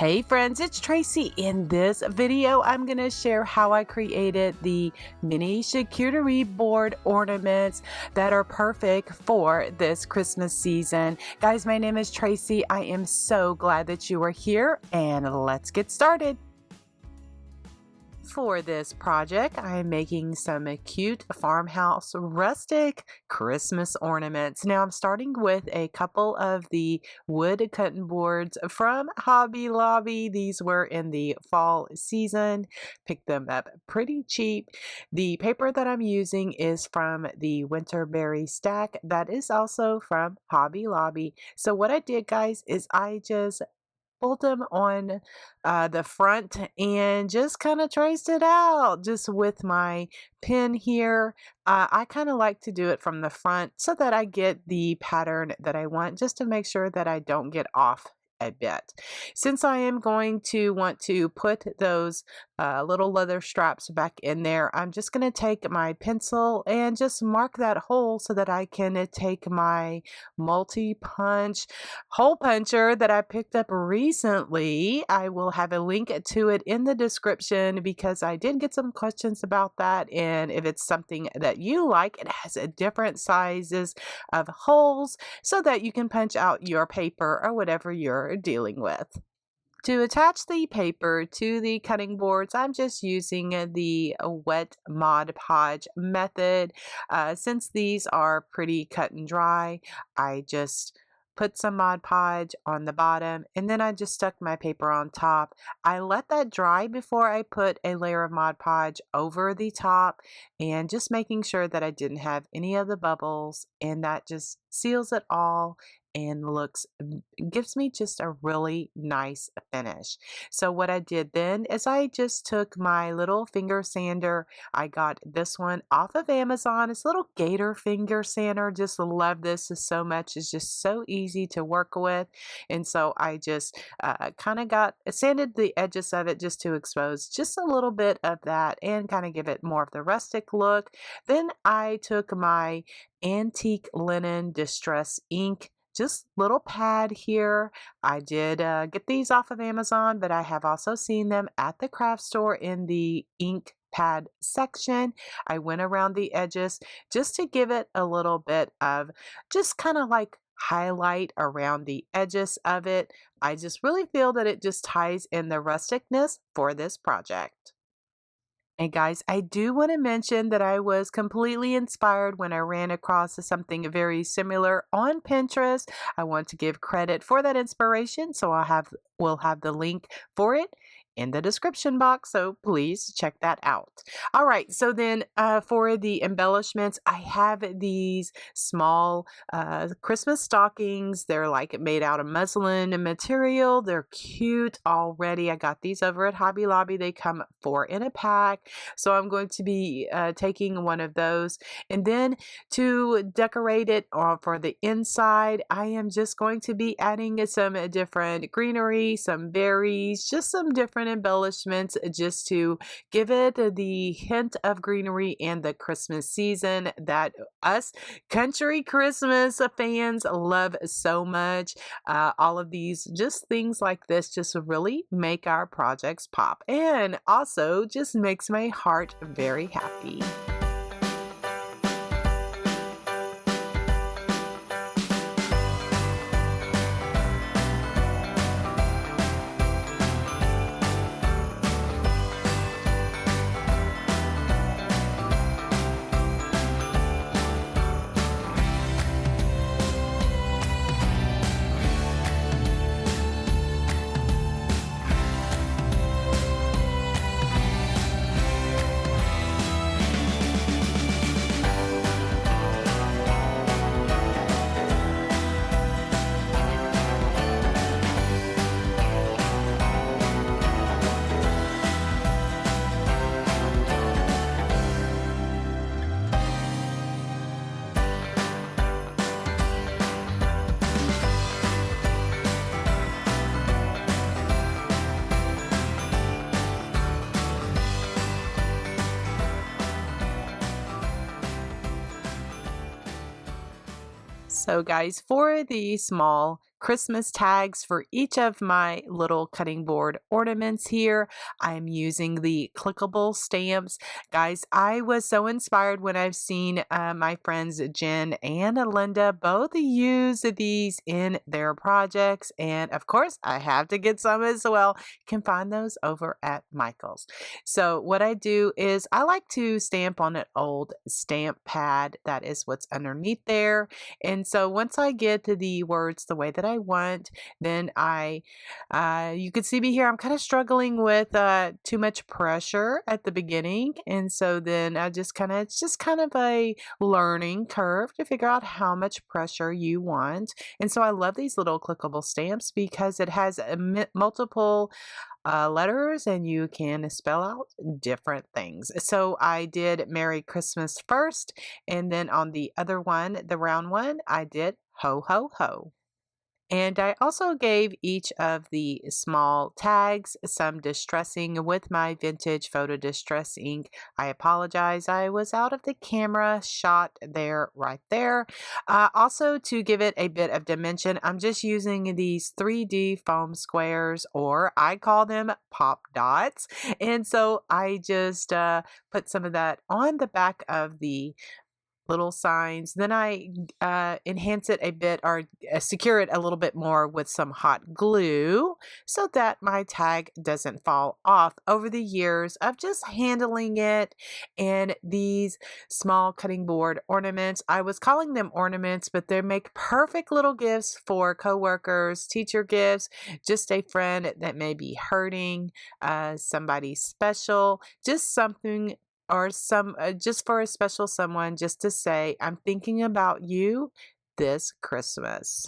Hey friends, it's Tracy. In this video, I'm going to share how I created the mini charcuterie board ornaments that are perfect for this Christmas season. Guys, my name is Tracy. I am so glad that you are here, and let's get started. For this project, I am making some cute farmhouse rustic Christmas ornaments. Now I'm starting with a couple of the wood cutting boards from Hobby Lobby. These were in the fall season. Picked them up pretty cheap. The paper that I'm using is from the Winterberry stack. That is also from Hobby Lobby. So what I did, guys, is I just pulled them on the front and just kind of traced it out just with my pen here. I kind of like to do it from the front so that I get the pattern that I want, just to make sure that I don't get off a bit. Since I am going to want to put those little leather straps back in there, I'm just going to take my pencil and just mark that hole so that I can take my multi-punch hole puncher that I picked up recently. I will have a link to it in the description because I did get some questions about that, and if it's something that you like, it has different sizes of holes so that you can punch out your paper or whatever you're dealing with. To attach the paper to the cutting boards, I'm just using the wet Mod Podge method. Since these are pretty cut and dry, I just put some Mod Podge on the bottom, and then I just stuck my paper on top. I let that dry before I put a layer of Mod Podge over the top, and just making sure that I didn't have any of the bubbles, and that just seals it all and gives me just a really nice finish. So what I did then is I just took my little finger sander. I got this one off of Amazon. It's a little gator finger sander. Just love this so much. It's just so easy to work with. And so I just kind of sanded the edges of it just to expose just a little bit of that and kind of give it more of the rustic look. Then I took my antique linen distress ink, just little pad here. I did get these off of Amazon, but I have also seen them at the craft store in the ink pad section. I went around the edges just to give it a little bit of just kind of like highlight around the edges of it. I just really feel that it just ties in the rusticness for this project. And guys, I do want to mention that I was completely inspired when I ran across something very similar on Pinterest. I want to give credit for that inspiration, so we'll have the link for it in the description box, so please check that out. All right, so then for the embellishments, I have these small Christmas stockings. They're like made out of muslin material. They're cute already. I got these over at Hobby Lobby. They come 4 in a pack. So I'm going to be taking one of those, and then to decorate it for the inside, I am just going to be adding some different greenery, some berries, just some different embellishments just to give it the hint of greenery and the Christmas season that us country Christmas fans love so much. All of these just things like this just really make our projects pop, and also just makes my heart very happy. So guys, for the small Christmas tags for each of my little cutting board ornaments here, I'm using the clickable stamps. Guys, I was so inspired when I've seen my friends Jen and Linda both use these in their projects. And of course, I have to get some as well. You can find those over at Michael's. So what I do is I like to stamp on an old stamp pad. That is what's underneath there. And so once I get to the words the way that I want, then you can see me here, I'm kind of struggling with too much pressure at the beginning. And so then it's just kind of a learning curve to figure out how much pressure you want. And so I love these little clickable stamps because it has multiple letters and you can spell out different things. So I did Merry Christmas first, and then on the other one, the round one, I did Ho Ho Ho. And I also gave each of the small tags some distressing with my vintage photo distress ink. I apologize, I was out of the camera shot there, right there. Also, to give it a bit of dimension, I'm just using these 3D foam squares, or I call them pop dots. And so I just put some of that on the back of the little signs. Then I enhance it a bit, or secure it a little bit more with some hot glue so that my tag doesn't fall off. Over the years of just handling it, and these small cutting board ornaments, I was calling them ornaments, but they make perfect little gifts for coworkers, teacher gifts, just a friend that may be hurting, somebody special, just something, or some just for a special someone, just to say I'm thinking about you this Christmas.